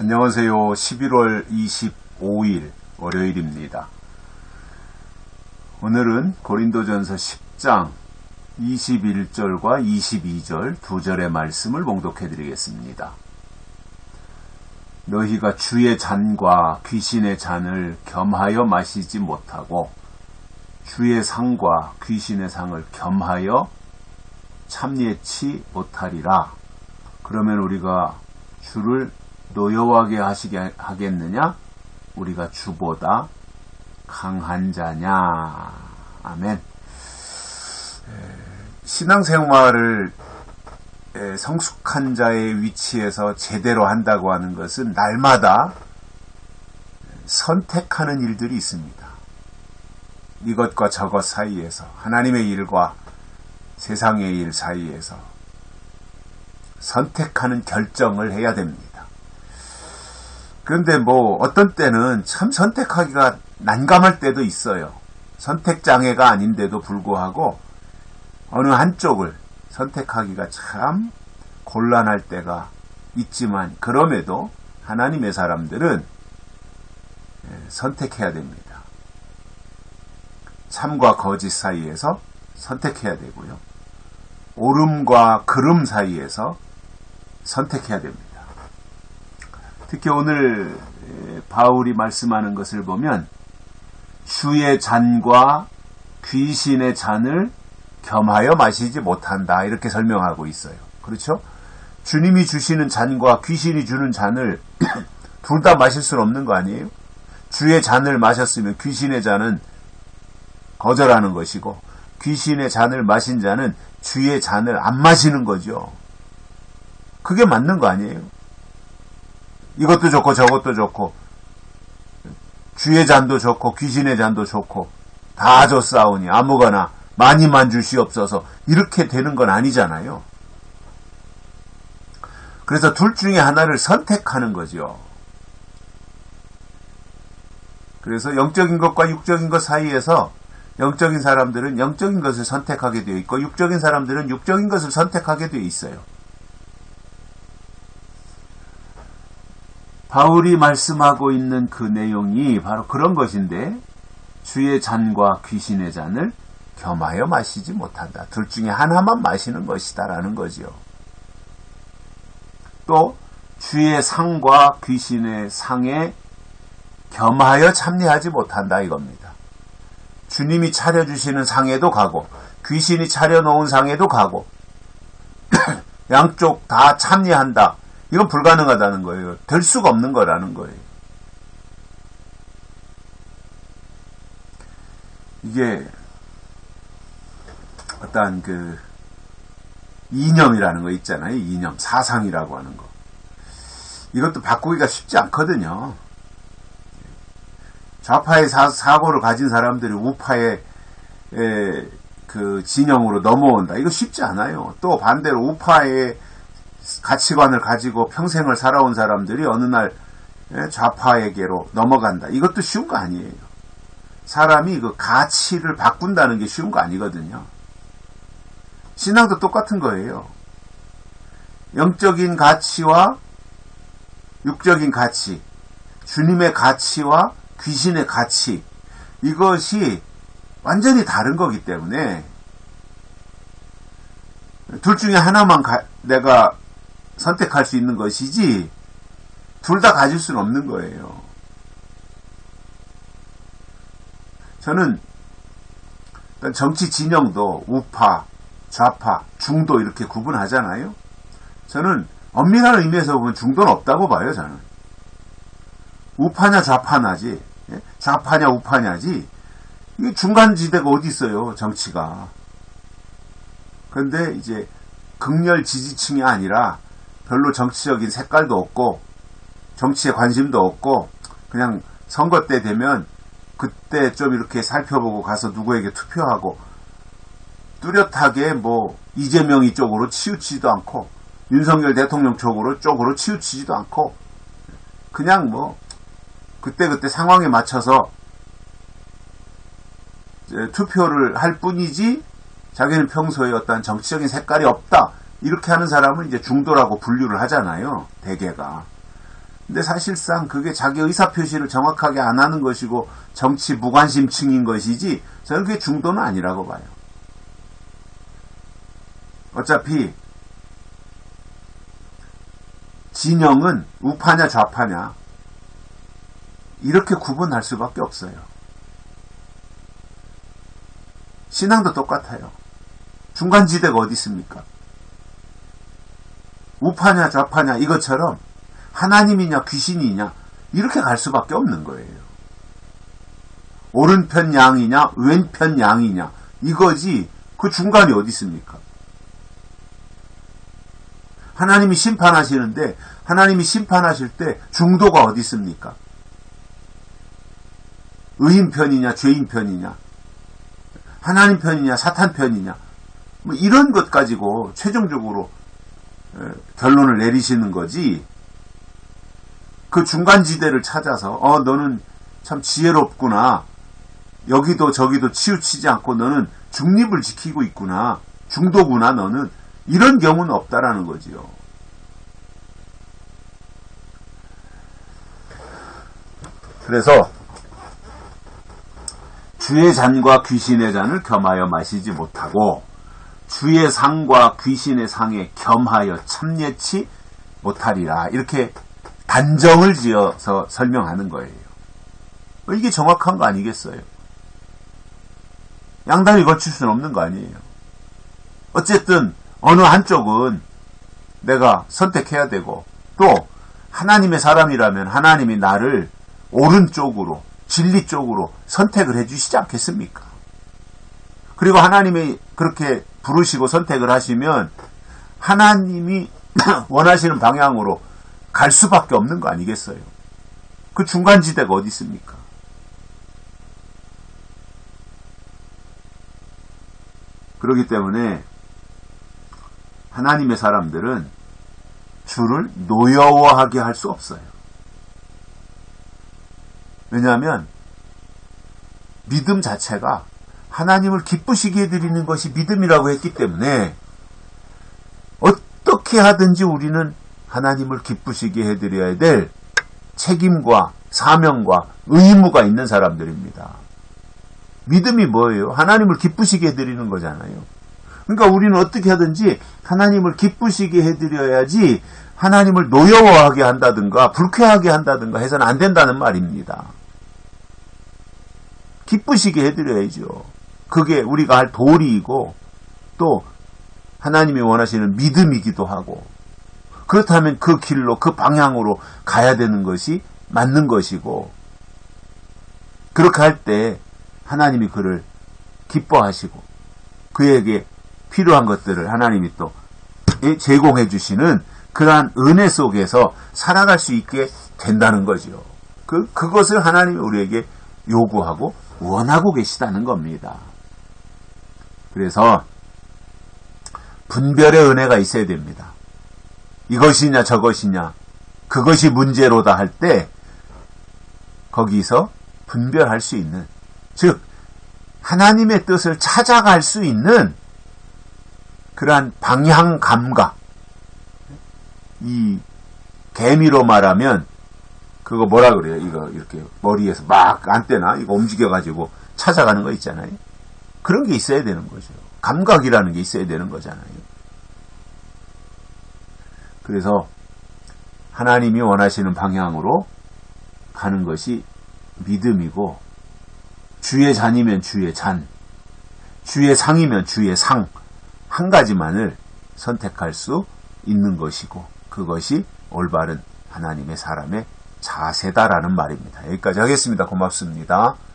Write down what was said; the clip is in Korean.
안녕하세요. 11월 25일 월요일입니다. 오늘은 고린도전서 10장 21절과 22절 두 절의 말씀을 봉독해 드리겠습니다. 너희가 주의 잔과 귀신의 잔을 겸하여 마시지 못하고 주의 상과 귀신의 상을 겸하여 참예치 못하리라. 그러면 우리가 주를 노여워하게 하시게 하겠느냐? 우리가 주보다 강한 자냐? 아멘. 신앙생활을 성숙한 자의 위치에서 제대로 한다고 하는 것은 날마다 선택하는 일들이 있습니다. 이것과 저것 사이에서, 하나님의 일과 세상의 일 사이에서 선택하는 결정을 해야 됩니다. 그런데 어떤 때는 참 선택하기가 난감할 때도 있어요. 선택장애가 아닌데도 불구하고 어느 한쪽을 선택하기가 참 곤란할 때가 있지만, 그럼에도 하나님의 사람들은 선택해야 됩니다. 참과 거짓 사이에서 선택해야 되고요. 옳음과 그름 사이에서 선택해야 됩니다. 특히 오늘 바울이 말씀하는 것을 보면 주의 잔과 귀신의 잔을 겸하여 마시지 못한다, 이렇게 설명하고 있어요. 그렇죠? 주님이 주시는 잔과 귀신이 주는 잔을 둘 다 마실 수는 없는 거 아니에요? 주의 잔을 마셨으면 귀신의 잔은 거절하는 것이고, 귀신의 잔을 마신 자는 주의 잔을 안 마시는 거죠. 그게 맞는 거 아니에요? 이것도 좋고 저것도 좋고, 주의 잔도 좋고 귀신의 잔도 좋고 다 줬사오니 아무거나 많이만 주시옵소서, 이렇게 되는 건 아니잖아요. 그래서 둘 중에 하나를 선택하는 거죠. 그래서 영적인 것과 육적인 것 사이에서 영적인 사람들은 영적인 것을 선택하게 되어 있고, 육적인 사람들은 육적인 것을 선택하게 되어 있어요. 바울이 말씀하고 있는 그 내용이 바로 그런 것인데, 주의 잔과 귀신의 잔을 겸하여 마시지 못한다. 둘 중에 하나만 마시는 것이다 라는 거지요. 또 주의 상과 귀신의 상에 겸하여 참여하지 못한다 이겁니다. 주님이 차려주시는 상에도 가고 귀신이 차려놓은 상에도 가고 양쪽 다 참여한다. 이건 불가능하다는 거예요. 될 수가 없는 거라는 거예요. 이게 어떠한 이념이라는 거 있잖아요. 이념, 사상이라고 하는 거. 이것도 바꾸기가 쉽지 않거든요. 좌파의 사고를 가진 사람들이 우파의 그 진영으로 넘어온다. 이거 쉽지 않아요. 또 반대로 우파의 가치관을 가지고 평생을 살아온 사람들이 어느 날 좌파에게로 넘어간다. 이것도 쉬운 거 아니에요. 사람이 그 가치를 바꾼다는 게 쉬운 거 아니거든요. 신앙도 똑같은 거예요. 영적인 가치와 육적인 가치, 주님의 가치와 귀신의 가치, 이것이 완전히 다른 거기 때문에 둘 중에 하나만 내가 선택할 수 있는 것이지 둘 다 가질 수는 없는 거예요. 저는 정치 진영도 우파, 좌파, 중도 이렇게 구분하잖아요. 저는 엄밀한 의미에서 보면 중도는 없다고 봐요. 저는 우파냐 좌파냐지, 좌파냐 우파냐지, 이게 중간지대가 어디 있어요, 정치가. 그런데 이제 극렬 지지층이 아니라 별로 정치적인 색깔도 없고 정치에 관심도 없고 그냥 선거 때 되면 그때 좀 이렇게 살펴보고 가서 누구에게 투표하고, 뚜렷하게 이재명이 쪽으로 치우치지도 않고 윤석열 대통령 쪽으로 치우치지도 않고, 그냥 그때그때 상황에 맞춰서 투표를 할 뿐이지 자기는 평소에 어떤 정치적인 색깔이 없다, 이렇게 하는 사람은 이제 중도라고 분류를 하잖아요, 대개가. 근데 사실상 그게 자기 의사표시를 정확하게 안 하는 것이고 정치 무관심층인 것이지 저는 그게 중도는 아니라고 봐요. 어차피 진영은 우파냐 좌파냐 이렇게 구분할 수밖에 없어요. 신앙도 똑같아요. 중간지대가 어디 있습니까? 우파냐 좌파냐 이것처럼 하나님이냐 귀신이냐 이렇게 갈 수밖에 없는 거예요. 오른편 양이냐 왼편 양이냐 이거지 그 중간이 어디 있습니까? 하나님이 심판하시는데 하나님이 심판하실 때 중도가 어디 있습니까? 의인 편이냐 죄인 편이냐 하나님 편이냐 사탄 편이냐 뭐 이런 것 가지고 최종적으로 결론을 내리시는 거지. 그 중간지대를 찾아서 너는 참 지혜롭구나. 여기도 저기도 치우치지 않고 너는 중립을 지키고 있구나. 중도구나 너는. 이런 경우는 없다라는 거지요. 그래서 주의 잔과 귀신의 잔을 겸하여 마시지 못하고 주의 상과 귀신의 상에 겸하여 참여치 못하리라. 이렇게 단정을 지어서 설명하는 거예요. 이게 정확한 거 아니겠어요? 양다리 걸칠 수는 없는 거 아니에요. 어쨌든 어느 한쪽은 내가 선택해야 되고 또 하나님의 사람이라면 하나님이 나를 오른쪽으로 진리 쪽으로 선택을 해주시지 않겠습니까? 그리고 하나님이 그렇게 부르시고 선택을 하시면 하나님이 원하시는 방향으로 갈 수밖에 없는 거 아니겠어요? 그 중간지대가 어디 있습니까? 그렇기 때문에 하나님의 사람들은 주를 노여워하게 할 수 없어요. 왜냐하면 믿음 자체가 하나님을 기쁘시게 해드리는 것이 믿음이라고 했기 때문에 어떻게 하든지 우리는 하나님을 기쁘시게 해드려야 될 책임과 사명과 의무가 있는 사람들입니다. 믿음이 뭐예요? 하나님을 기쁘시게 해드리는 거잖아요. 그러니까 우리는 어떻게 하든지 하나님을 기쁘시게 해드려야지 하나님을 노여워하게 한다든가 불쾌하게 한다든가 해서는 안 된다는 말입니다. 기쁘시게 해드려야죠. 그게 우리가 할 도리이고 또 하나님이 원하시는 믿음이기도 하고 그렇다면 그 길로 그 방향으로 가야 되는 것이 맞는 것이고 그렇게 할 때 하나님이 그를 기뻐하시고 그에게 필요한 것들을 하나님이 또 제공해 주시는 그러한 은혜 속에서 살아갈 수 있게 된다는 거죠. 그것을 하나님이 우리에게 요구하고 원하고 계시다는 겁니다. 그래서 분별의 은혜가 있어야 됩니다. 이것이냐 저것이냐 그것이 문제로다 할 때 거기서 분별할 수 있는 즉 하나님의 뜻을 찾아갈 수 있는 그러한 방향 감각 이 개미로 말하면 그거 뭐라 그래요? 이거 이렇게 머리에서 막 안테나 이거 움직여가지고 찾아가는 거 있잖아요. 그런 게 있어야 되는 거죠. 감각이라는 게 있어야 되는 거잖아요. 그래서 하나님이 원하시는 방향으로 가는 것이 믿음이고 주의 잔이면 주의 잔, 주의 상이면 주의 상 한 가지만을 선택할 수 있는 것이고 그것이 올바른 하나님의 사람의 자세다라는 말입니다. 여기까지 하겠습니다. 고맙습니다.